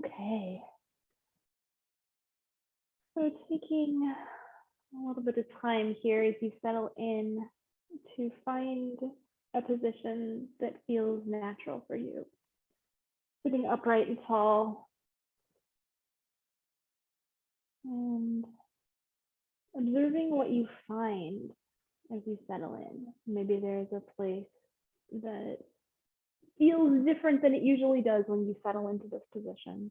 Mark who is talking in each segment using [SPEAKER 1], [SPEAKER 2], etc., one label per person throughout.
[SPEAKER 1] Okay. So taking a little bit of time here as you settle in to find a position that feels natural for you. Sitting upright and tall and observing what you find as you settle in. Maybe there's a place that feels different than it usually does when you settle into this position.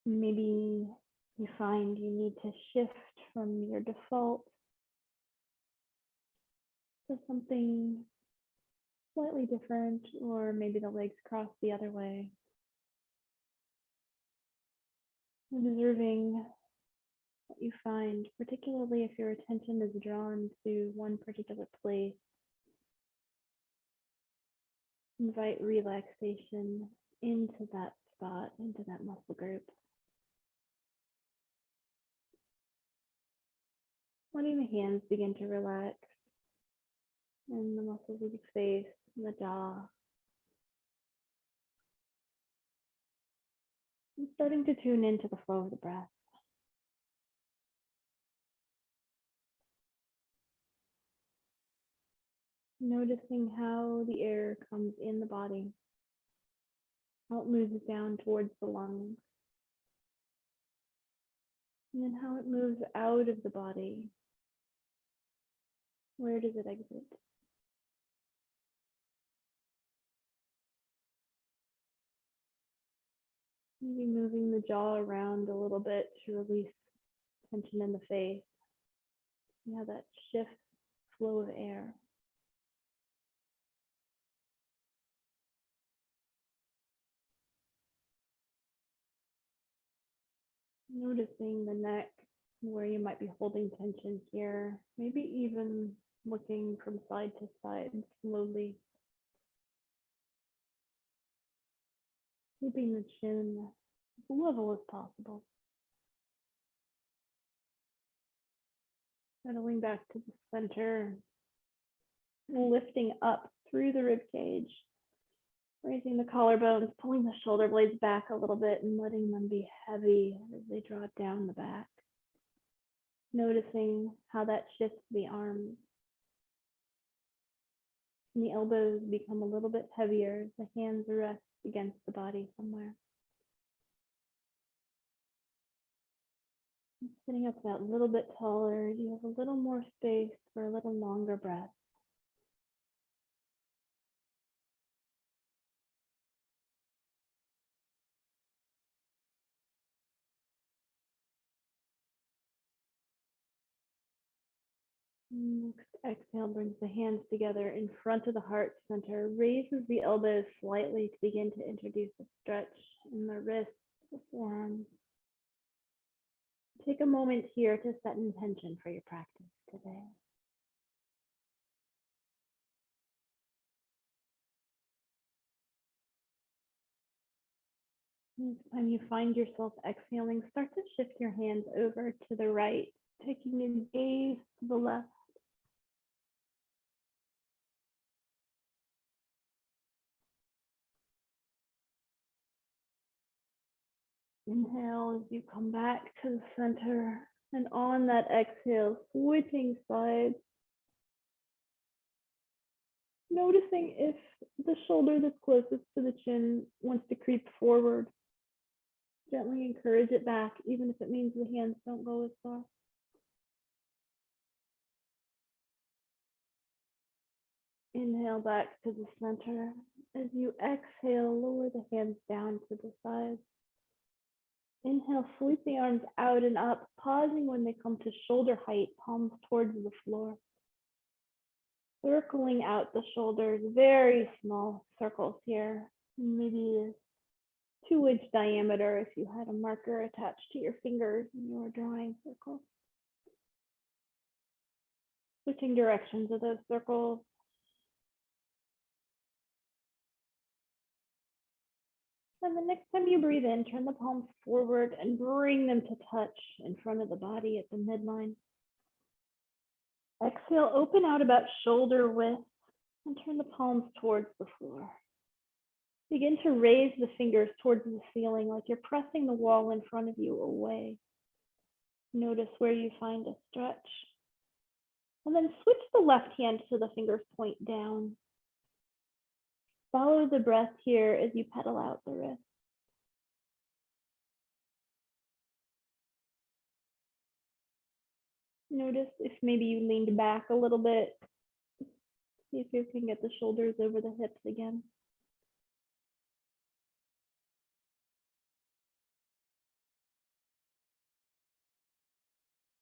[SPEAKER 1] Maybe you find you need to shift from your default to something slightly different, or maybe the legs cross the other way. Observing what you find, particularly if your attention is drawn to one particular place. Invite relaxation into that spot, into that muscle group. Letting the hands begin to relax and the muscles of the face and the jaw. And starting to tune into the flow of the breath. Noticing how the air comes in the body, how it moves down towards the lungs, and then how it moves out of the body. Where does it exit? Maybe moving the jaw around a little bit to release tension in the face. See how that shifts flow of air. Noticing the neck, where you might be holding tension here, maybe even looking from side to side slowly. Keeping the chin as level as possible. Settling back to the center, lifting up through the rib cage, raising the collarbones, pulling the shoulder blades back a little bit and letting them be heavy as they draw down the back. Noticing how that shifts the arms. And the elbows become a little bit heavier as the hands rest against the body somewhere. Sitting up that little bit taller, you have a little more space for a little longer breath. Next exhale brings the hands together in front of the heart center, raises the elbows slightly to begin to introduce a stretch in the wrists, the forearms. Take a moment here to set intention for your practice today. Next time you find yourself exhaling, start to shift your hands over to the right, taking a gaze to the left. Inhale as you come back to the center, and on that exhale, switching sides. Noticing if the shoulder that's closest to the chin wants to creep forward. Gently encourage it back, even if it means the hands don't go as far. Inhale back to the center. As you exhale, lower the hands down to the sides. Inhale, sweep the arms out and up, pausing when they come to shoulder height, palms towards the floor. Circling out the shoulders, very small circles here, maybe a 2-inch diameter if you had a marker attached to your fingers and you were drawing circles. Switching directions of those circles. And the next time you breathe in, turn the palms forward and bring them to touch in front of the body at the midline. Exhale, open out about shoulder width and turn the palms towards the floor. Begin to raise the fingers towards the ceiling like you're pressing the wall in front of you away. Notice where you find a stretch. And then switch the left hand so the fingers point down. Follow the breath here as you pedal out the wrist. Notice if maybe you leaned back a little bit. See if you can get the shoulders over the hips again.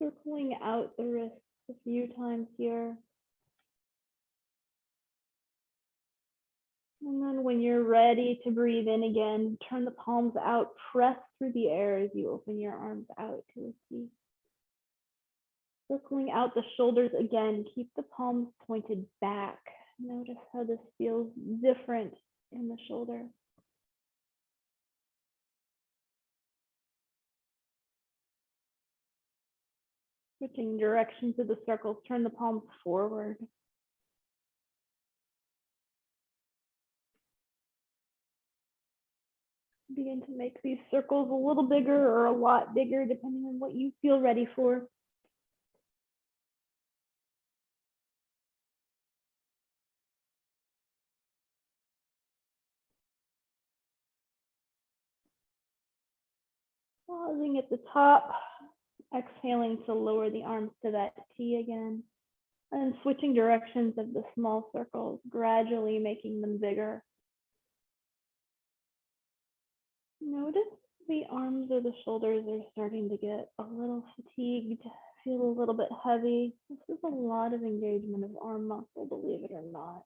[SPEAKER 1] Circling out the wrists a few times here. And then when you're ready to breathe in again, turn the palms out, press through the air as you open your arms out to a T. Circling out the shoulders again, keep the palms pointed back. Notice how this feels different in the shoulder. Switching directions of the circles, turn the palms forward. Begin to make these circles a little bigger or a lot bigger, depending on what you feel ready for. Pausing at the top, exhaling to lower the arms to that T again, and switching directions of the small circles, gradually making them bigger. Notice the arms or the shoulders are starting to get a little fatigued, feel a little bit heavy. This is a lot of engagement of arm muscle, believe it or not.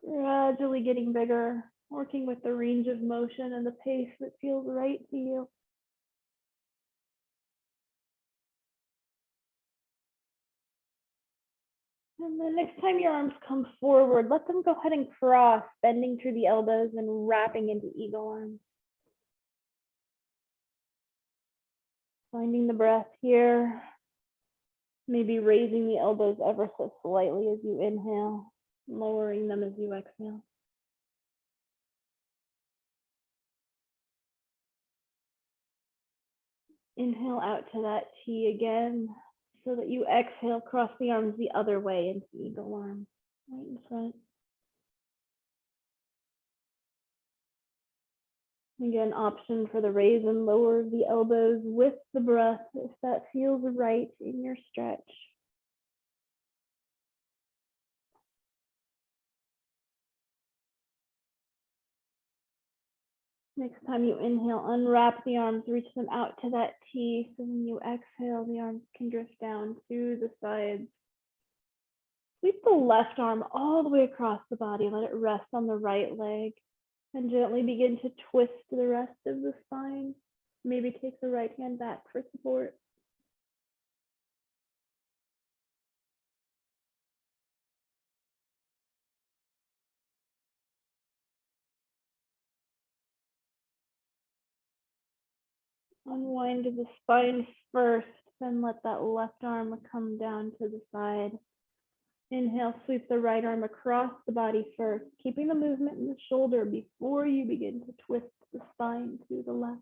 [SPEAKER 1] Gradually getting bigger, working with the range of motion and the pace that feels right to you. And the next time your arms come forward, let them go ahead and cross, bending through the elbows and wrapping into eagle arms. Finding the breath here. Maybe raising the elbows ever so slightly as you inhale, lowering them as you exhale. Inhale out to that T again, so that you exhale, cross the arms the other way into eagle arms, right in front. Again, option for the raise and lower of the elbows with the breath if that feels right in your stretch. Next time you inhale, unwrap the arms, reach them out to that T. So when you exhale, the arms can drift down to the sides. Sweep the left arm all the way across the body. Let it rest on the right leg. And gently begin to twist the rest of the spine. Maybe take the right hand back for support. Unwind the spine first, then let that left arm come down to the side. Inhale, sweep the right arm across the body first, keeping the movement in the shoulder before you begin to twist the spine to the left.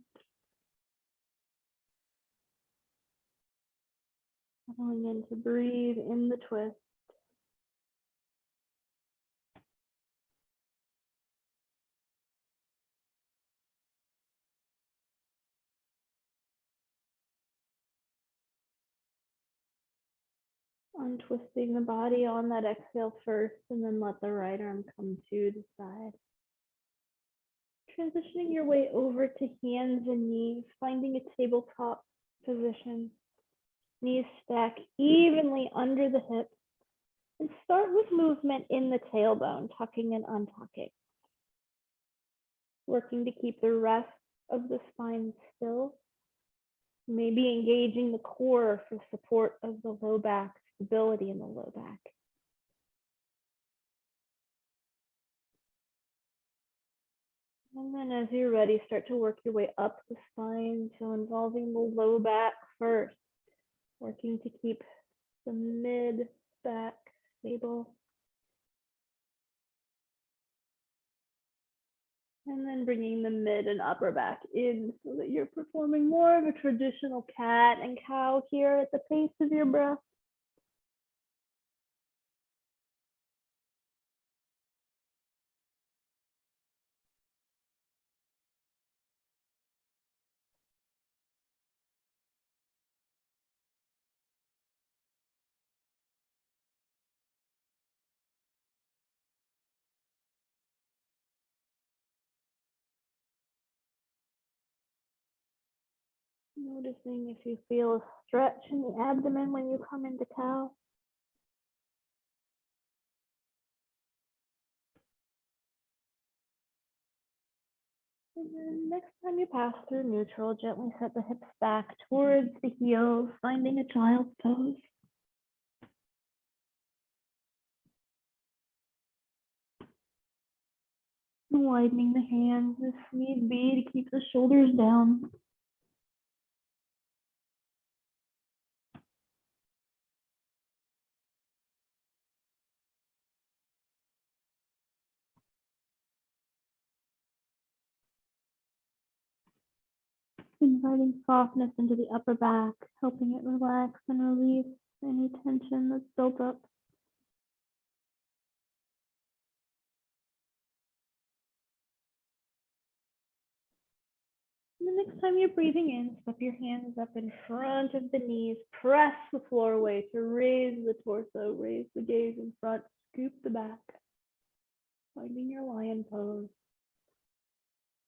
[SPEAKER 1] Allowing in to breathe in the twist. Untwisting the body on that exhale first, and then let the right arm come to the side. Transitioning your way over to hands and knees, finding a tabletop position. Knees stack evenly under the hips. And start with movement in the tailbone, tucking and untucking. Working to keep the rest of the spine still. Maybe engaging the core for support of the low back, stability in the low back. And then as you're ready, start to work your way up the spine, so involving the low back first, working to keep the mid back stable. And then bringing the mid and upper back in so that you're performing more of a traditional cat and cow here at the pace of your breath. Noticing if you feel a stretch in the abdomen when you come into cow. And then next time you pass through neutral, gently set the hips back towards the heels, finding a child's pose. Widening the hands if need be to keep the shoulders down. Inviting softness into the upper back, helping it relax and release any tension that's built up. And the next time you're breathing in, step your hands up in front of the knees, press the floor away to raise the torso, raise the gaze in front, scoop the back, finding your lion pose.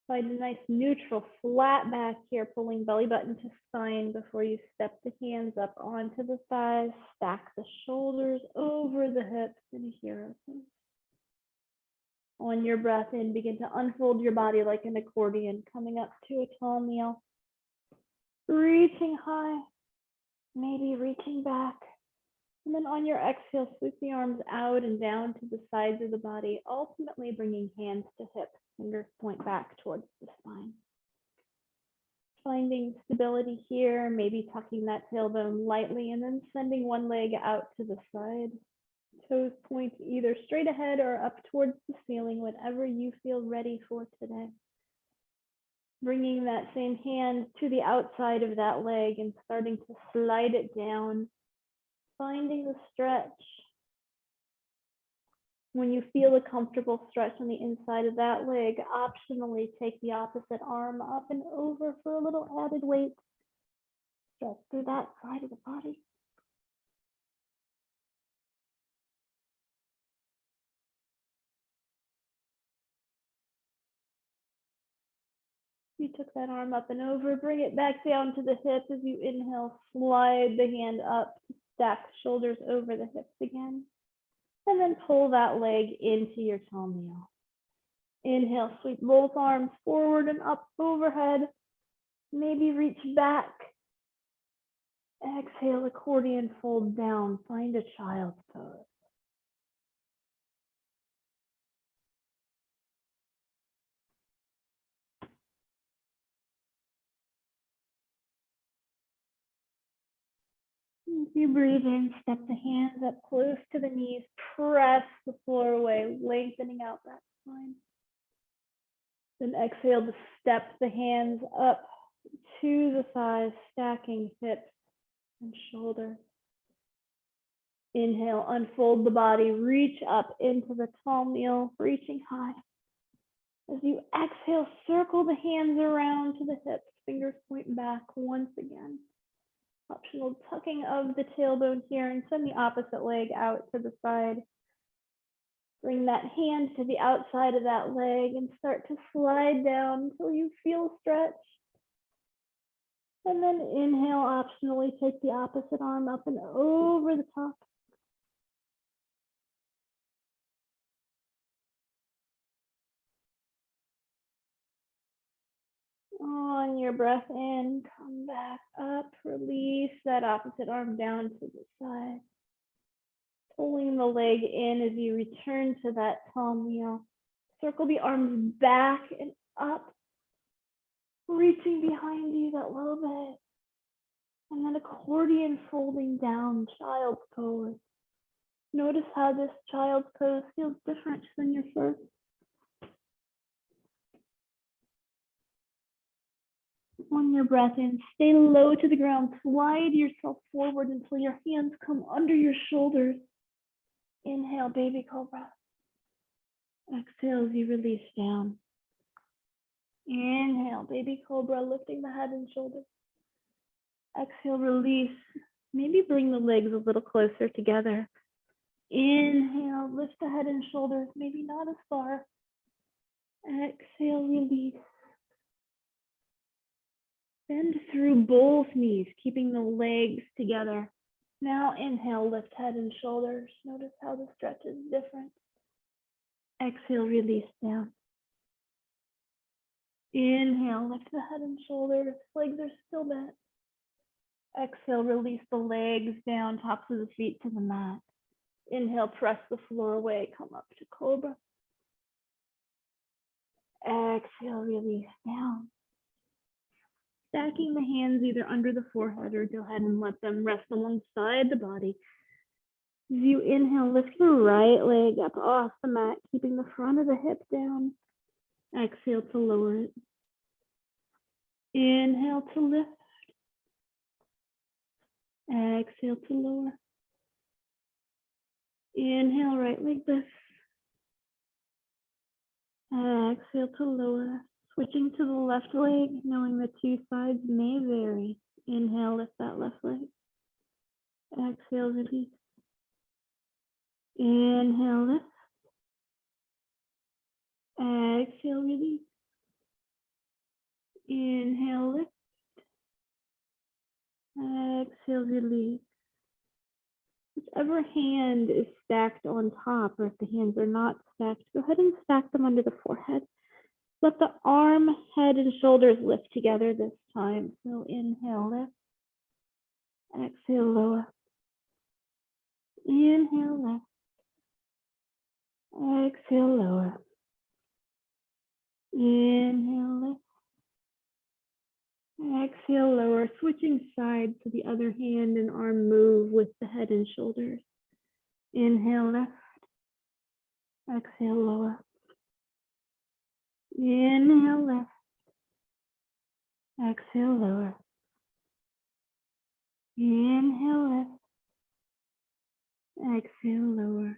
[SPEAKER 1] Find a nice neutral flat back here, pulling belly button to spine before you step the hands up onto the thighs, stack the shoulders over the hips in a hero pose. On your breath in, begin to unfold your body like an accordion, coming up to a tall kneel. Reaching high, maybe reaching back. And then on your exhale, sweep the arms out and down to the sides of the body, ultimately bringing hands to hips, fingers point back towards the spine. Finding stability here, maybe tucking that tailbone lightly, and then sending one leg out to the side. Toes point either straight ahead or up towards the ceiling, whatever you feel ready for today. Bringing that same hand to the outside of that leg and starting to slide it down, finding the stretch. When you feel a comfortable stretch on the inside of that leg, optionally take the opposite arm up and over for a little added weight. Stretch through that side of the body. You took that arm up and over, bring it back down to the hip as you inhale, slide the hand up, stack shoulders over the hips again, and then pull that leg into your tall kneel. Inhale, sweep both arms forward and up overhead, maybe reach back. Exhale, accordion, fold down, find a child's pose. As you breathe in, step the hands up close to the knees, press the floor away, lengthening out that spine. Then exhale to step the hands up to the thighs, stacking hips and shoulders. Inhale, unfold the body, reach up into the tall kneel, reaching high. As you exhale, circle the hands around to the hips, fingers point back once again. Optional tucking of the tailbone here and send the opposite leg out to the side. Bring that hand to the outside of that leg and start to slide down until you feel stretch. And then inhale, optionally take the opposite arm up and over the top. On your breath in, come back up, release that opposite arm down to the side. Pulling the leg in as you return to that tall kneel. Circle the arms back and up, reaching behind you that little bit. And then accordion folding down, child's pose. Notice how this child's pose feels different than your first. On your breath in, stay low to the ground. Slide yourself forward until your hands come under your shoulders. Inhale, baby cobra. Exhale as you release down. Inhale, baby cobra, lifting the head and shoulders. Exhale, release. Maybe bring the legs a little closer together. Inhale, lift the head and shoulders, maybe not as far. Exhale, release. Bend through both knees, keeping the legs together. Now inhale, lift head and shoulders. Notice how the stretch is different. Exhale, release down. Inhale, lift the head and shoulders. Legs are still bent. Exhale, release the legs down, tops of the feet to the mat. Inhale, press the floor away, come up to cobra. Exhale, release down. Stacking the hands either under the forehead or go ahead and let them rest alongside the body. As you inhale, lift the right leg up off the mat, keeping the front of the hip down. Exhale to lower it. Inhale to lift. Exhale to lower. Inhale, right leg lifts. Exhale to lower. Switching to the left leg, knowing the two sides may vary. Inhale, lift that left leg. Exhale, release. Inhale, lift. Exhale, release. Inhale, lift. Exhale, release. Whichever hand is stacked on top, or if the hands are not stacked, go ahead and stack them under the forehead. Let the arm, head, and shoulders lift together this time. So inhale, lift. Exhale, lower. Inhale, lift. Exhale, lower. Inhale, lift. Exhale, lower. Switching sides so the other hand and arm move with the head and shoulders. Inhale, lift. Exhale, lower. Inhale, lift. Exhale, lower. Inhale, lift. Exhale, lower.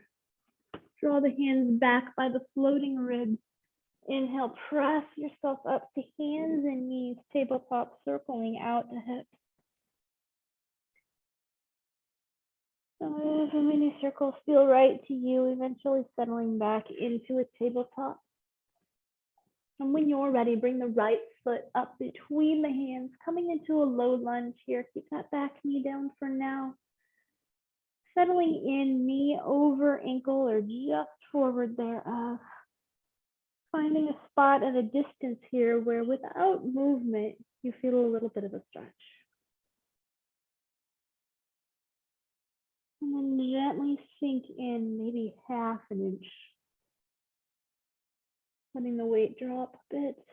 [SPEAKER 1] Draw the hands back by the floating ribs. Inhale, press yourself up to hands and knees, tabletop circling out the hips. So if a mini circles feel right to you, eventually settling back into a tabletop. And when you're ready, bring the right foot up between the hands, coming into a low lunge here. Keep that back knee down for now. Settling in, knee over ankle or just forward thereof. Finding a spot at a distance here where without movement, you feel a little bit of a stretch. And then gently sink in maybe half an inch. Letting the weight drop a bit.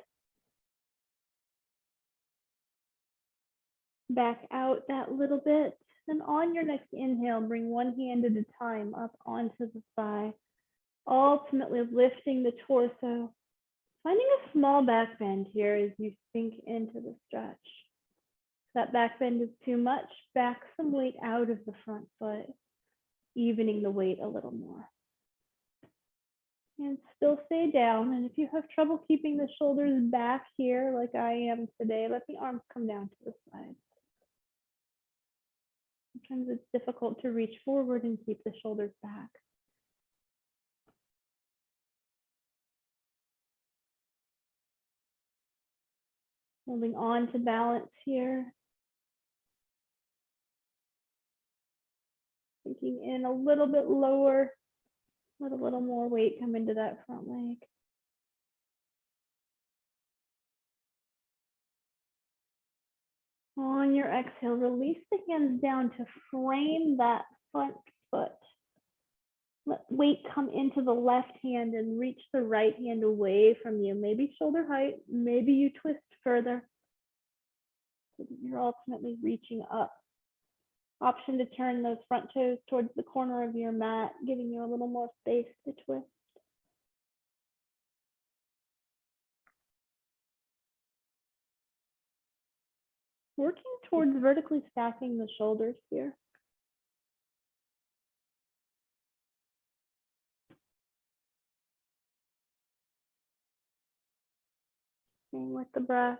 [SPEAKER 1] Back out that little bit. Then on your next inhale, bring one hand at a time up onto the thigh. Ultimately lifting the torso. Finding a small back bend here as you sink into the stretch. If that back bend is too much, back some weight out of the front foot, evening the weight a little more. And still stay down. And if you have trouble keeping the shoulders back here, like I am today, let the arms come down to the side. Sometimes it's difficult to reach forward and keep the shoulders back. Holding on to balance here. Sinking in a little bit lower. Let a little more weight come into that front leg. On your exhale, release the hands down to frame that front foot. Let weight come into the left hand and reach the right hand away from you. Maybe shoulder height, maybe you twist further. So that you're ultimately reaching up. Option to turn those front toes towards the corner of your mat, giving you a little more space to twist. Working towards vertically stacking the shoulders here. Staying with the breath.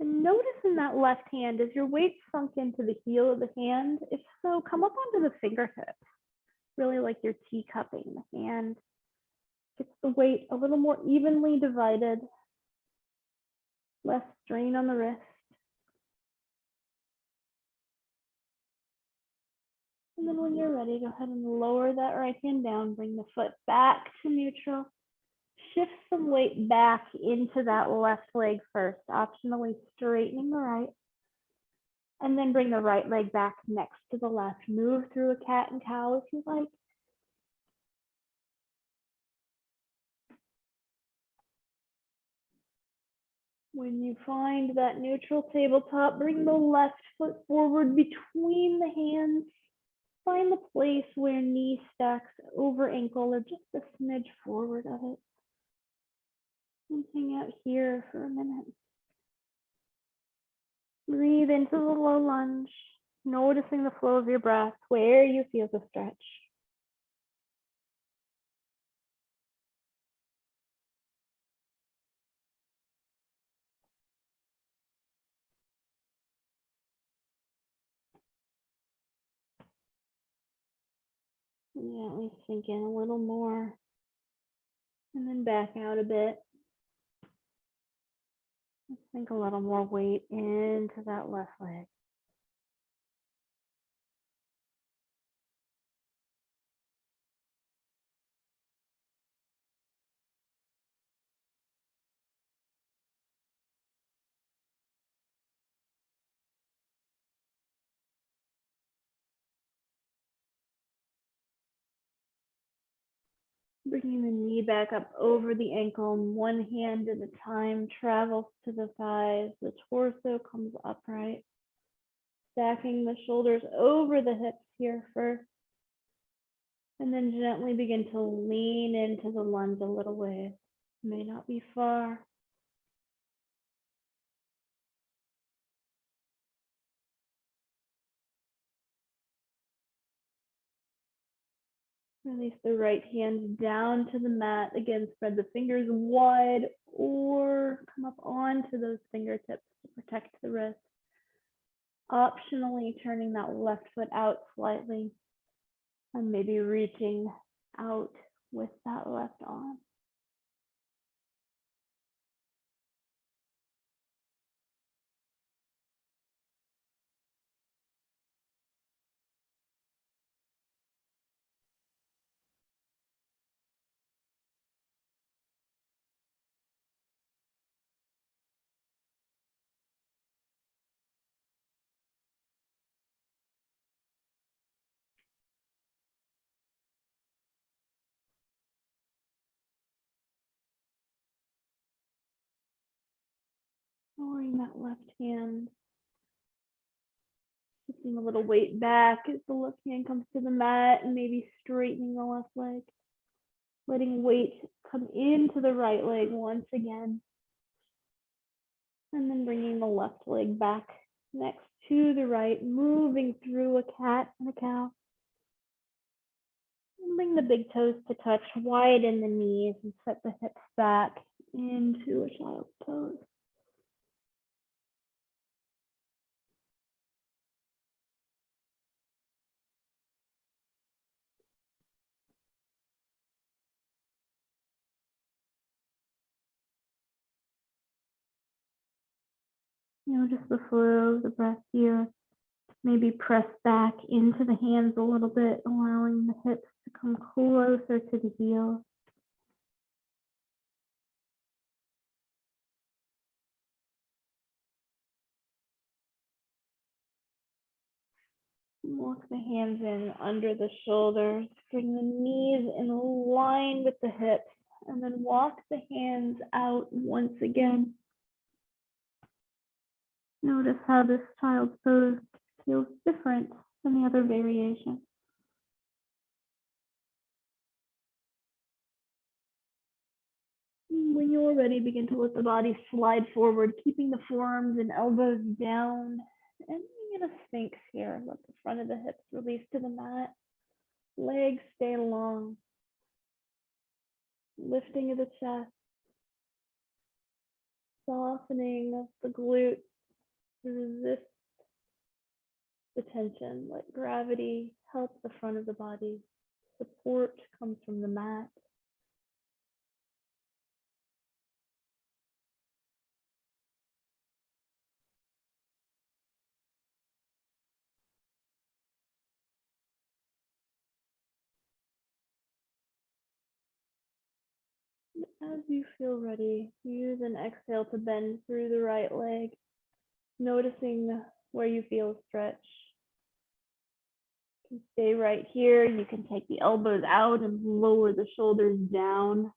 [SPEAKER 1] And notice in that left hand, is your weight sunk into the heel of the hand? If so, come up onto the fingertips. Really like you're teacupping the hand. Gets the weight a little more evenly divided. Less strain on the wrist. And then when you're ready, go ahead and lower that right hand down. Bring the foot back to neutral. Shift some weight back into that left leg first, optionally straightening the right. And then bring the right leg back next to the left. Move through a cat and cow if you like. When you find that neutral tabletop, bring the left foot forward between the hands. Find the place where knee stacks over ankle or just a smidge forward of it. And hang out here for a minute. Breathe into the low lunge, noticing the flow of your breath, where you feel the stretch. Gently sink in a little more, and then back out a bit. Sink a little more weight into that left leg. Bringing the knee back up over the ankle, one hand at a time travels to the thighs. The torso comes upright. Stacking the shoulders over the hips here first. And then gently begin to lean into the lunge a little ways. May not be far. Release the right hand down to the mat. Again, spread the fingers wide or come up onto those fingertips to protect the wrist. Optionally turning that left foot out slightly and maybe reaching out with that left arm. Lowering that left hand, shifting a little weight back as the left hand comes to the mat and maybe straightening the left leg. Letting weight come into the right leg once again. And then bringing the left leg back next to the right, moving through a cat and a cow. And bring the big toes to touch, widen the knees and set the hips back into a child's pose. Notice the flow of the breath here. Maybe press back into the hands a little bit, allowing the hips to come closer to the heels. Walk the hands in under the shoulders. Bring the knees in line with the hips, and then walk the hands out once again. Notice how this child's pose feels different than the other variation. When you're ready, begin to let the body slide forward, keeping the forearms and elbows down. And you get a sphinx here. Let the front of the hips release to the mat. Legs stay long. Lifting of the chest. Softening of the glutes. Resist the tension. Let gravity help the front of the body. Support comes from the mat. As you feel ready, use an exhale to bend through the right leg, noticing where you feel a stretch. You can stay right here. You can take the elbows out and lower the shoulders down.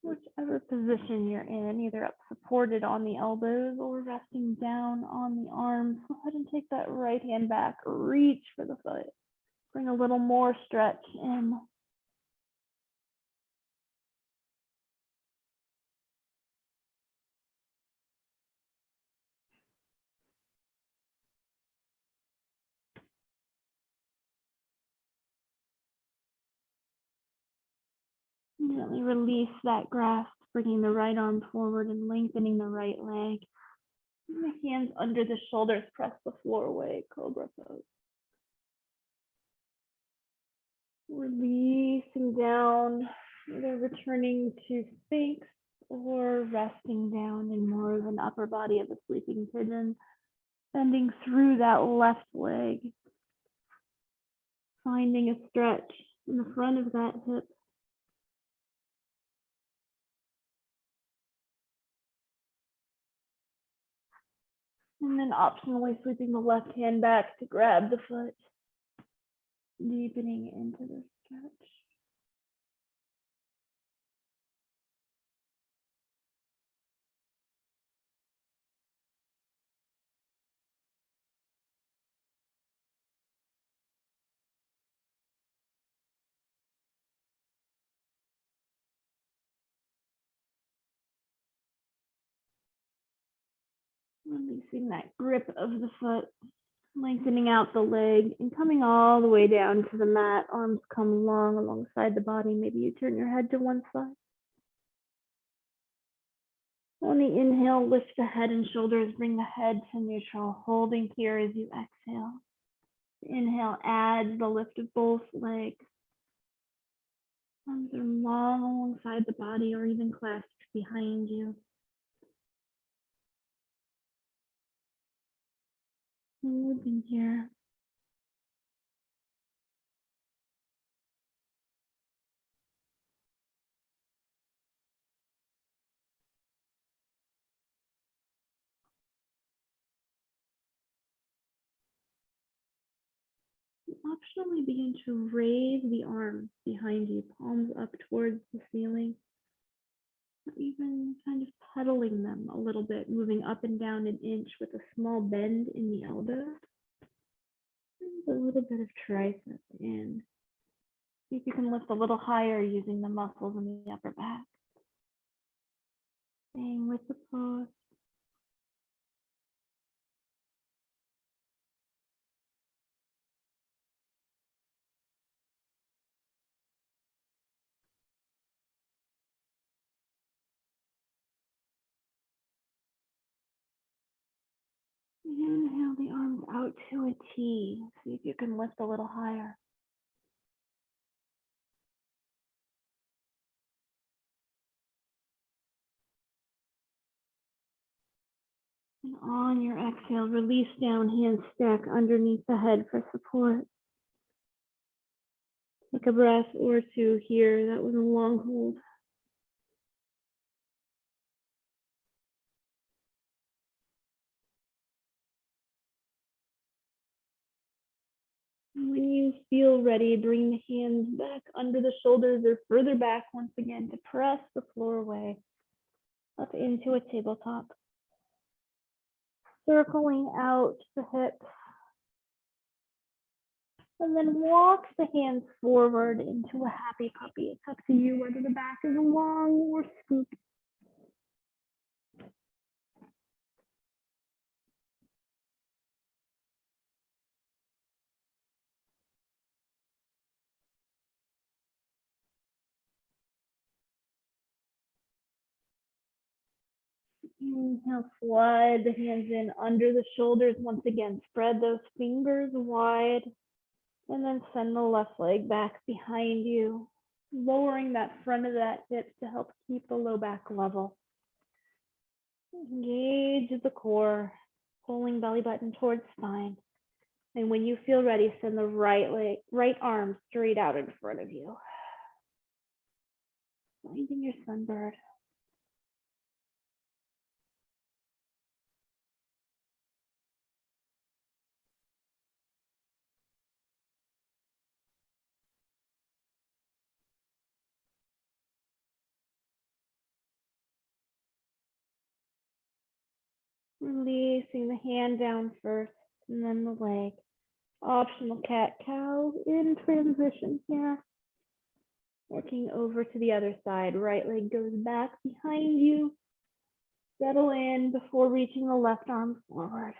[SPEAKER 1] Whichever position you're in, either up supported on the elbows or resting down on the arms, go ahead and take that right hand back, reach for the foot. Bring a little more stretch in. Gently release that grasp, bringing the right arm forward and lengthening the right leg. And the hands under the shoulders, press the floor away, cobra pose. Releasing down, either returning to sphinx or resting down in more of an upper body of a sleeping pigeon, bending through that left leg, finding a stretch in the front of that hip. And then optionally sweeping the left hand back to grab the foot, deepening into the stretch. Releasing that grip of the foot, lengthening out the leg and coming all the way down to the mat. Arms come long alongside the body. Maybe you turn your head to one side. On the inhale, lift the head and shoulders, bring the head to neutral, holding here as you exhale. Inhale, add the lift of both legs. Arms are long alongside the body or even clasped behind you. Moving here. Optionally begin to raise the arms behind you, palms up towards the ceiling. Even kind of pedaling them a little bit, moving up and down an inch with a small bend in the elbow. And a little bit of tricep in. See if you can lift a little higher using the muscles in the upper back. Staying with the pose. Inhale the arms out to a T. See if you can lift a little higher. And on your exhale, release down, hands stack underneath the head for support. Take a breath or two here. That was a long hold. When you feel ready, bring the hands back under the shoulders or further back once again to press the floor away, up into a tabletop. Circling out the hips, And then walk the hands forward into a happy puppy. It's up to you whether the back is long or scooped. Inhale, slide the hands in under the shoulders. Once again, spread those fingers wide. And then send the left leg back behind you, lowering that front of that hip to help keep the low back level. Engage the core, pulling belly button towards spine. And when you feel ready, send the right arm straight out in front of you. Finding your sunbird. Releasing the hand down first and then the leg. Optional cat-cow in transition here. Working over to the other side. Right leg goes back behind you. Settle in before reaching the left arm forward.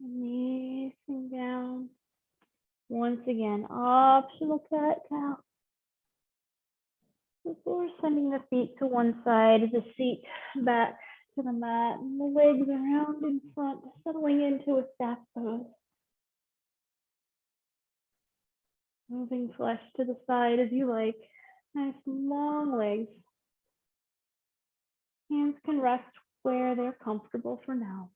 [SPEAKER 1] Releasing down. Once again, optional cat-cow. Before sending the feet to one side, the seat back to the mat, and the legs around in front, settling into a staff pose. Moving flesh to the side as you like. Nice long legs. Hands can rest where they're comfortable for now.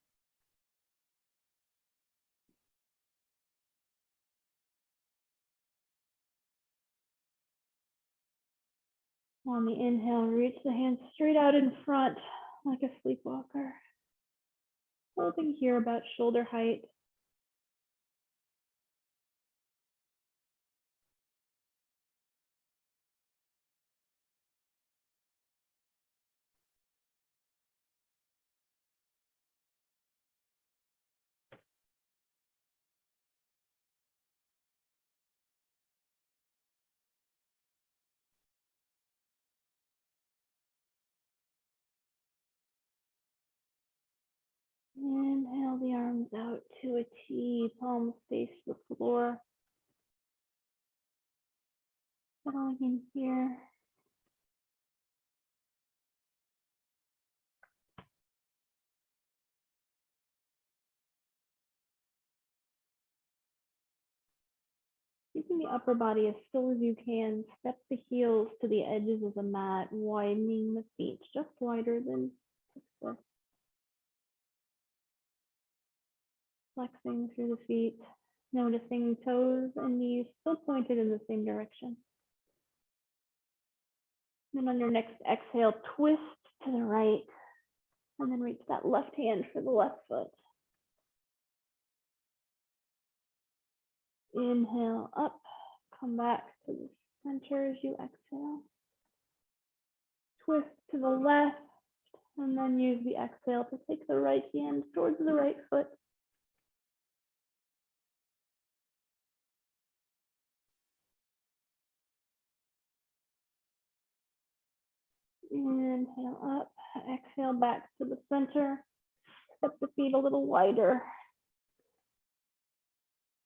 [SPEAKER 1] On the inhale, reach the hands straight out in front like a sleepwalker. Holding here about shoulder height. Inhale the arms out to a T, palms face the floor. Settling in here. Keeping the upper body as still as you can. Step the heels to the edges of the mat, widening the feet just wider than the flexing through the feet. Noticing toes and knees still pointed in the same direction. Then on your next exhale, twist to the right, and then reach that left hand for the left foot. Inhale up, come back to the center as you exhale. Twist to the left, and then use the exhale to take the right hand towards the right foot. Inhale up, exhale back to the center. Step the feet a little wider.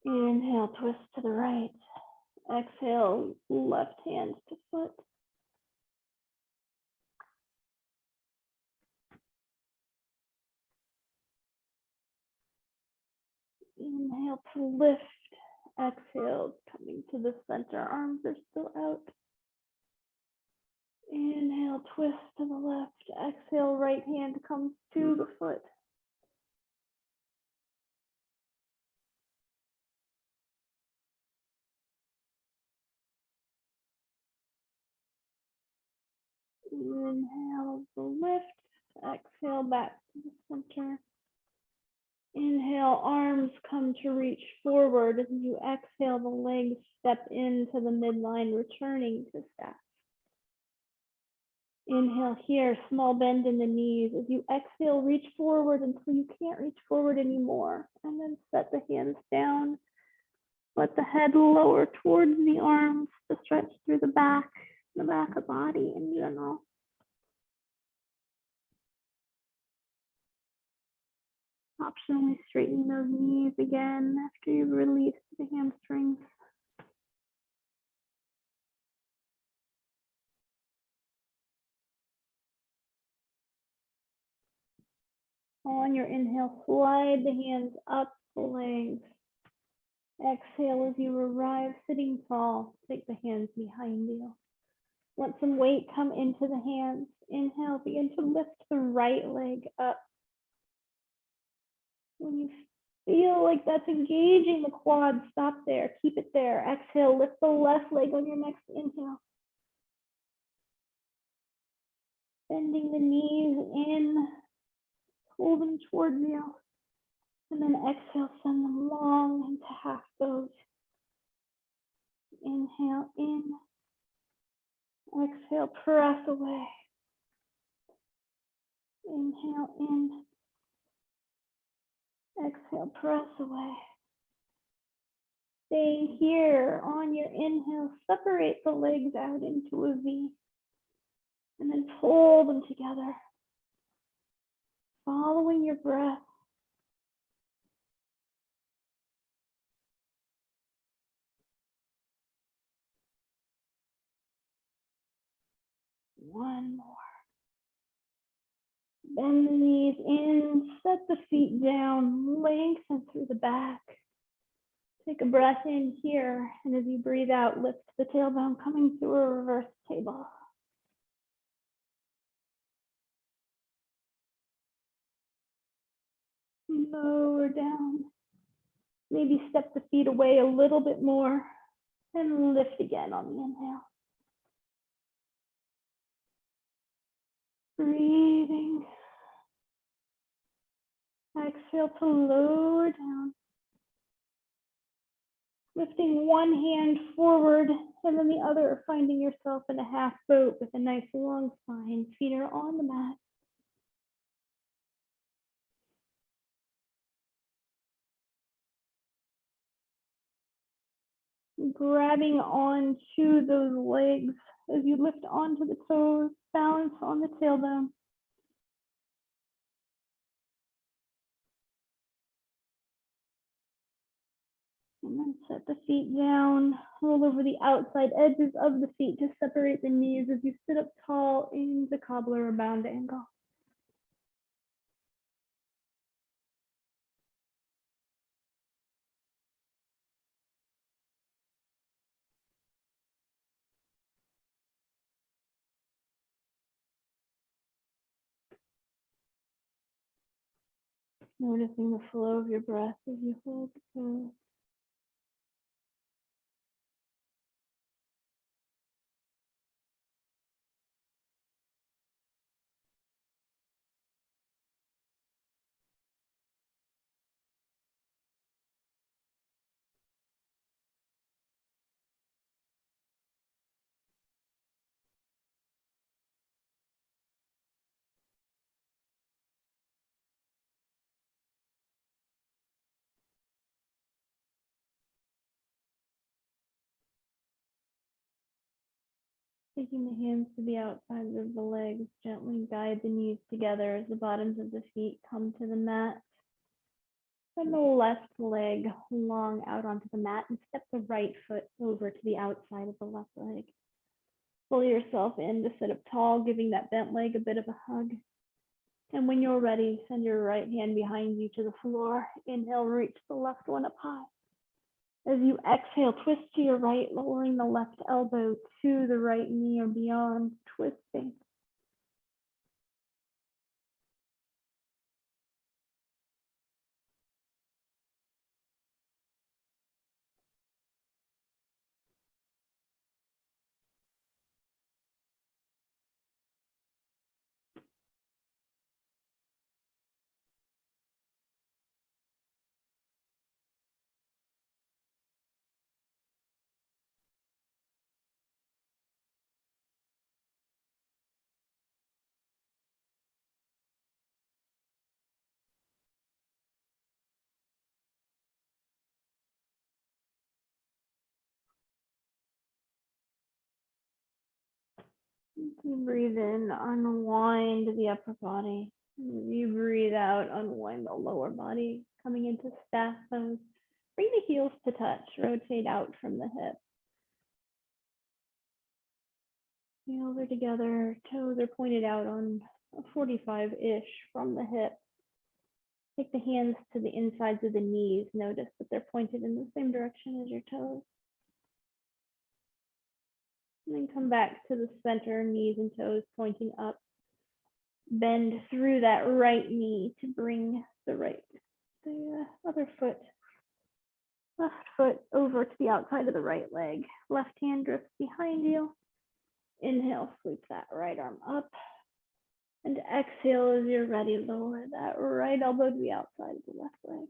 [SPEAKER 1] Inhale, twist to the right. Exhale, left hand to foot. Inhale to lift. Exhale, coming to the center. Arms are still out. Inhale, twist to the left. Exhale, right hand comes to the foot. Inhale the lift. Exhale back to the center. Inhale, arms come to reach forward. As you exhale, the legs step into the midline, returning to staff. Inhale here, small bend in the knees. As you exhale, reach forward until you can't reach forward anymore. And then set the hands down. Let the head lower towards the arms to stretch through the back of the body in general. Optionally straighten those knees again after you've released the hamstrings. On your inhale, slide the hands up the legs. Exhale as you arrive sitting tall. Take the hands behind you. Let some weight come into the hands. Inhale, begin to lift the right leg up. When you feel like that's engaging the quad, stop there. Keep it there. Exhale, lift the left leg on your next inhale. Bending the knees in, pull them towards you. And then exhale, send them long into half boat. Inhale in. Exhale, press away. Inhale in. Exhale, press away. Staying here on your inhale, separate the legs out into a V. And then pull them together. Following your breath. One more. Bend the knees in, set the feet down, lengthen through the back. Take a breath in here, and as you breathe out, lift the tailbone, coming to a reverse table. Lower down. Maybe step the feet away a little bit more, and lift again on the inhale. Breathing. Exhale to lower down. Lifting one hand forward and then the other, finding yourself in a half boat with a nice long spine. Feet are on the mat. Grabbing onto those legs as you lift onto the toes, balance on the tailbone. And then set the feet down, roll over the outside edges of the feet to separate the knees as you sit up tall in the cobbler or bound angle. Noticing the flow of your breath as you hold the pose. Taking the hands to the outsides of the legs, gently guide the knees together as the bottoms of the feet come to the mat. Send the left leg long out onto the mat and step the right foot over to the outside of the left leg. Pull yourself in to sit up tall, giving that bent leg a bit of a hug. And when you're ready, send your right hand behind you to the floor. Inhale, reach the left one up high. As you exhale, twist to your right, lowering the left elbow to the right knee or beyond, twisting. You can breathe in, unwind the upper body. As you breathe out, unwind the lower body, coming into staff pose. Bring the heels to touch, rotate out from the hip. Heels are together, toes are pointed out on a 45-ish from the hip. Take the hands to the insides of the knees. Notice that they're pointed in the same direction as your toes. And then come back to the center, knees and toes pointing up. Bend through that right knee to bring the other foot, left foot over to the outside of the right leg. Left hand drifts behind you. Inhale, sweep that right arm up. And exhale as you're ready, lower that right elbow to the outside of the left leg.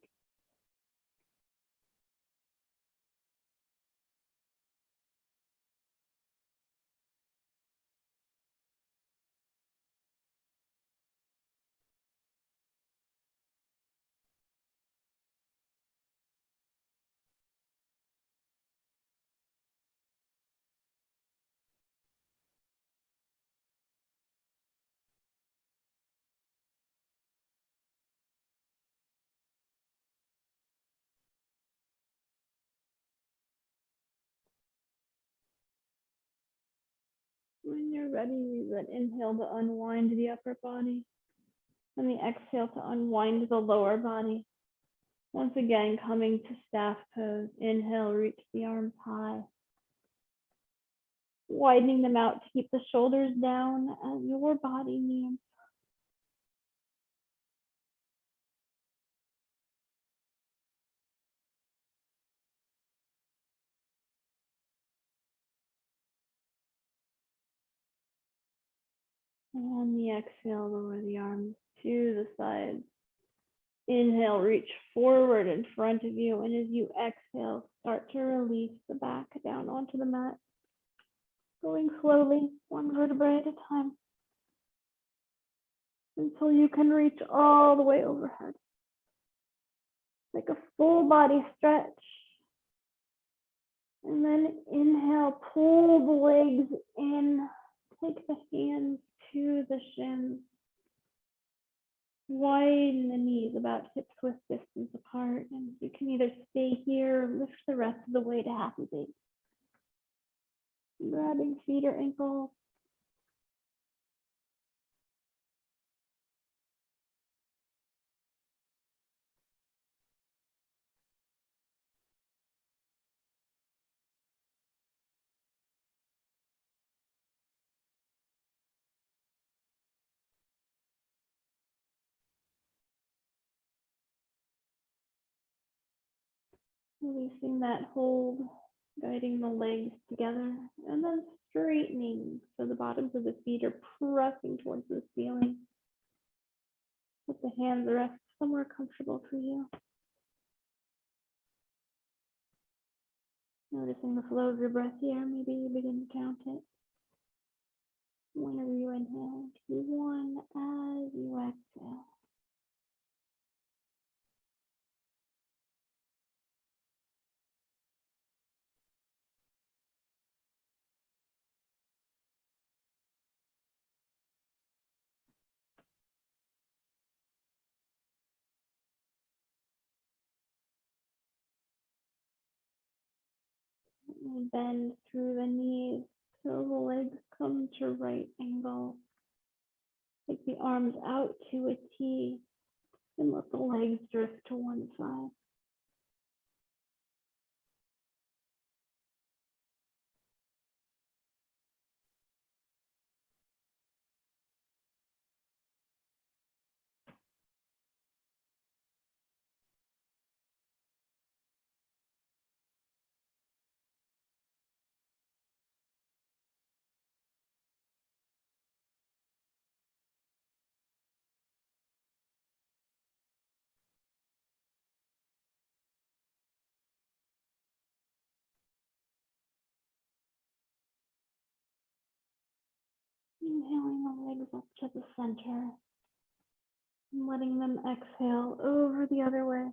[SPEAKER 1] When you're ready, use that inhale to unwind the upper body. And the exhale to unwind the lower body. Once again, coming to staff pose. Inhale, reach the arms high. Widening them out to keep the shoulders down as your body needs. And on the exhale, lower the arms to the sides. Inhale, reach forward in front of you. And as you exhale, start to release the back down onto the mat. Going slowly, one vertebrae at a time, until you can reach all the way overhead. Like a full body stretch. And then inhale, pull the legs in. Take the hands to the shins. Widen the knees about hip width distance apart. And you can either stay here or lift the rest of the way to happy base. Grabbing feet or ankles. Releasing that hold, guiding the legs together, and then straightening so the bottoms of the feet are pressing towards the ceiling. Let the hands rest somewhere comfortable for you. Noticing the flow of your breath here, maybe you begin to count it. Whenever you inhale, do one as you exhale. And bend through the knees till the legs come to right angle. Take the arms out to a T and let the legs drift to one side. Inhaling the legs up to the center and letting them exhale over the other way.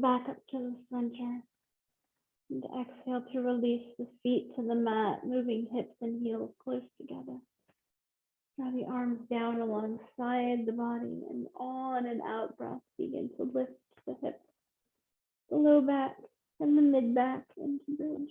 [SPEAKER 1] back up to the center. And exhale to release the feet to the mat, moving hips and heels close together. Draw the arms down alongside the body, and on and out breath, begin to lift the hips, the low back, and the mid back into bridge.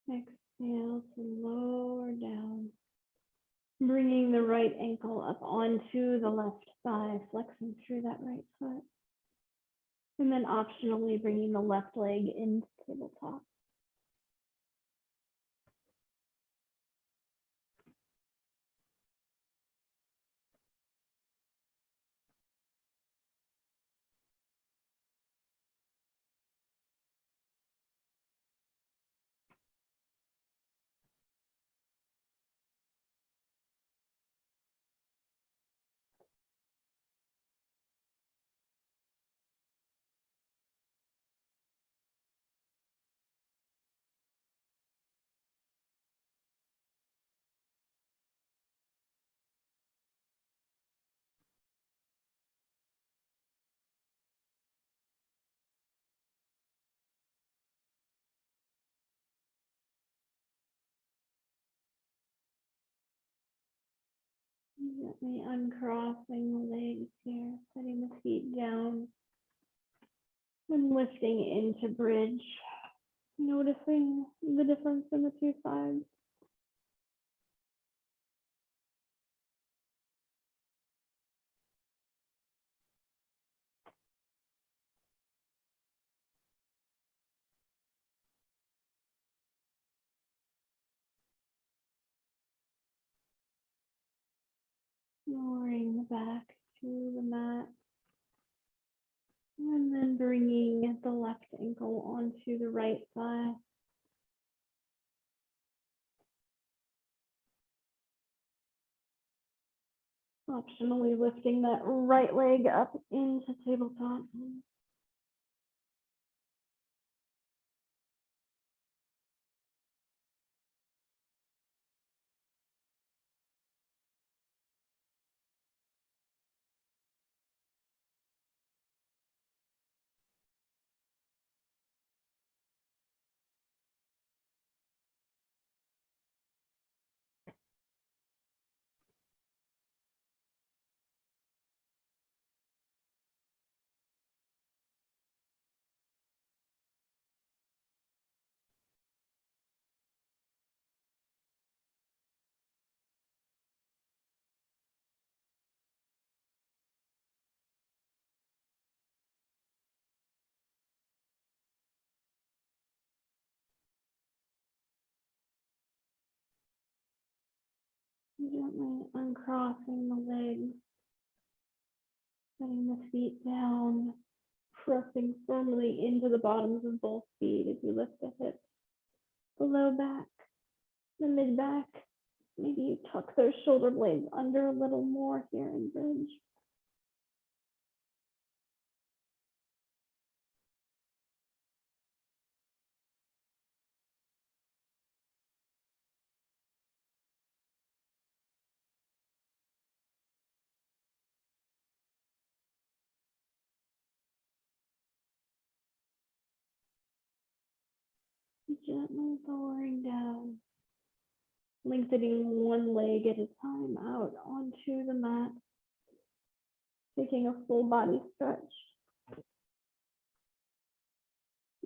[SPEAKER 1] Exhale to lower down, bringing the right ankle up onto the left thigh, flexing through that right foot. And then optionally bringing the left leg into tabletop. Gently uncrossing the legs here, setting the feet down and lifting into bridge, noticing the difference in the two sides. Lowering the back to the mat. And then bringing the left ankle onto the right thigh. Optionally lifting that right leg up into tabletop. Gently uncrossing the legs, setting the feet down, pressing firmly into the bottoms of both feet as you lift the hips, the low back, the mid back. Maybe you tuck those shoulder blades under a little more here in bridge. Gently lowering down, lengthening one leg at a time out onto the mat, taking a full body stretch.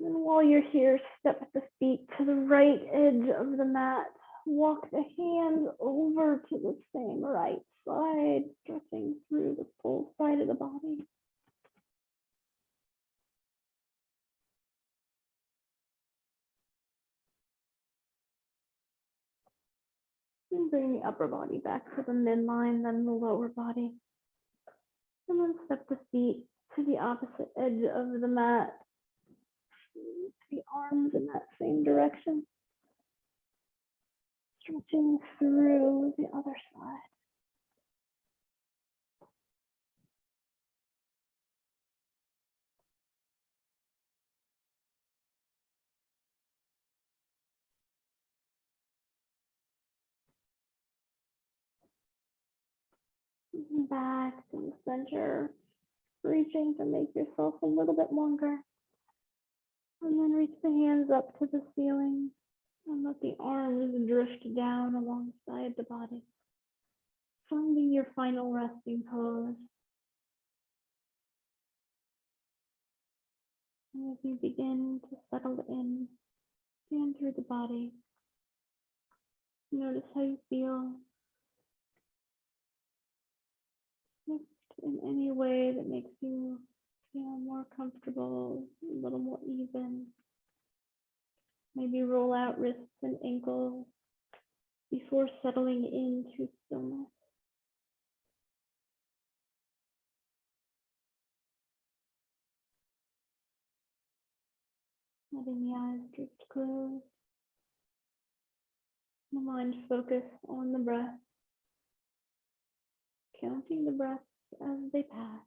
[SPEAKER 1] And while you're here, step the feet to the right edge of the mat. Walk the hands over to the same right side, stretching through the full side of the body. And bring the upper body back to the midline, then the lower body. And then step the feet to the opposite edge edge of the mat. The arms in that same direction. Stretching through the other side. Back to the center, reaching to make yourself a little bit longer. And then reach the hands up to the ceiling and let the arms drift down alongside the body. Finding your final resting pose. And as you begin to settle in, scan through the body. Notice how you feel. Shift in any way that makes you feel more comfortable, a little more even. Maybe roll out wrists and ankles before settling into stillness. Letting the eyes drift closed. The mind focus on the breath, counting the breaths as they pass.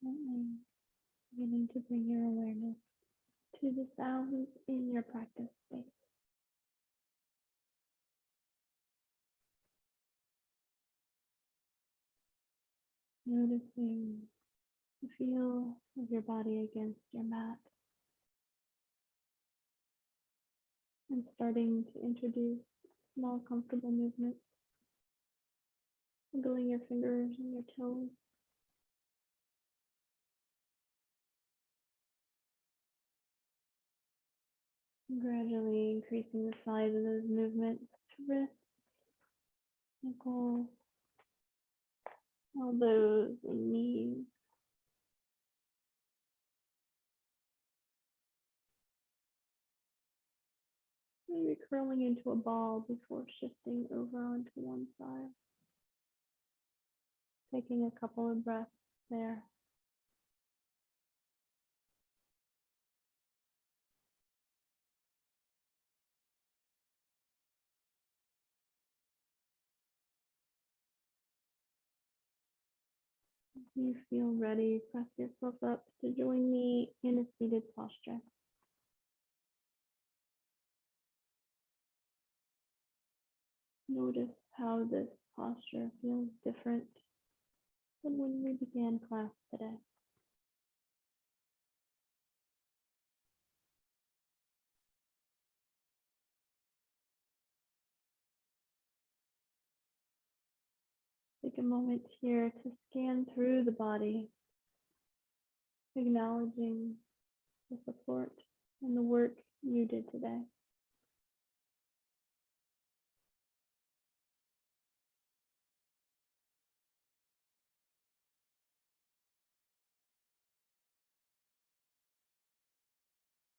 [SPEAKER 1] Gently beginning to bring your awareness to the sounds in your practice space. Noticing the feel of your body against your mat. and starting to introduce small, comfortable movements, wiggling your fingers and your toes. Gradually increasing the size of those movements to wrists, ankles, elbows, and knees. Maybe curling into a ball before shifting over onto one side. Taking a couple of breaths there. If you feel ready, press yourself up to join me in a seated posture. Notice how this posture feels different than when we began class today. Take a moment here to scan through the body, acknowledging the support and the work you did today.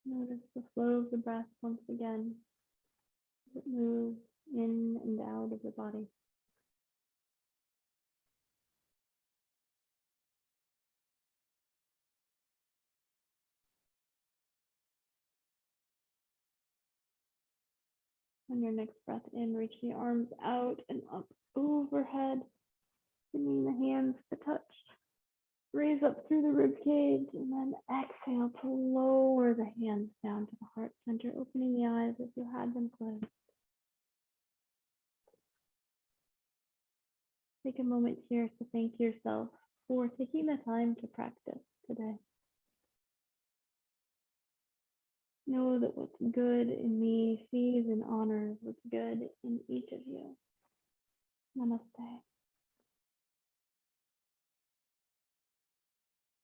[SPEAKER 1] Notice the flow of the breath once again as it moves in and out of the body. On your next breath in, reach the arms out and up overhead, bringing the hands to touch. Raise up through the rib cage and then exhale to lower the hands down to the heart center, opening the eyes as you had them closed. Take a moment here to thank yourself for taking the time to practice today. Know that what's good in me sees and honors what's good in each of you. Namaste.